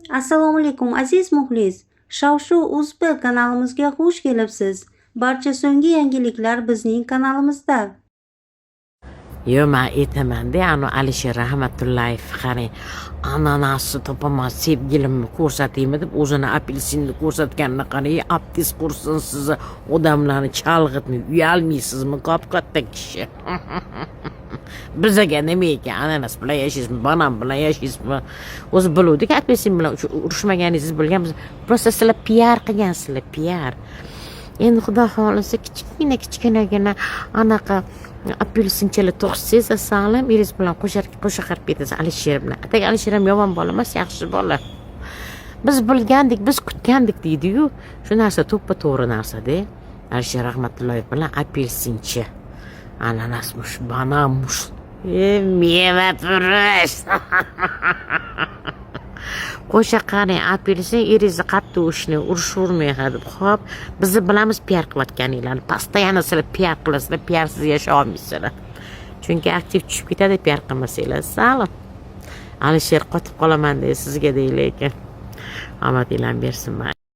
Assalomu alaykum aziz muxlis. Shov-shuv Uzbek kanalimizga xush kelibsiz. Barcha so'nggi yangiliklar bizning kanalimizda. Yo, men aytaman-da, Alisher Rahmatullayev qarang, ananasni topaman, sevgilimni ko'rsataymi deb o'zini apelsinni ko'rsatganini qarang, aptis qursin sizni odamlarni chalg'itmay, uyalmaysizmi, katta kishi. Bizga nima ekan, ananas bilan yashaysizmi, banan bilan yashaysizmi? O'zi biluvdik, apelsin bilan urushmaganingizni bilganmiz. Prosta sizlar PR qilgansizlar, PR. Endi xudo xolisa kichkinagina anaqa apelsinchalar to'g'siz asalim, iris bilan qo'sha qarib ketasiz Alisher bilan. Atag Alisher ham yomon bola emas, yaxshi bola. Biz bilgandik, biz kutgandik deydi-yu, shu narsa to'ppa-to'g'ri narsa-da. Alisher Rahmatullayev bilan apelsinchi, ananasmush, bananmush, meva turish. Qo'sha qarang, apelsin irizi qattiq ushni urishurmaydi. Xo'p, biz bilamiz PR qilayotganinglarni. Постоянно sizlar PR qilasizlar, PRsiz yasha olmaysizlar. Chunki aktiv tushib ketadi PR qilmasanglar. Salom. Alisher qotib qolaman deydi sizga deylar ekan. Omadinglar bersin.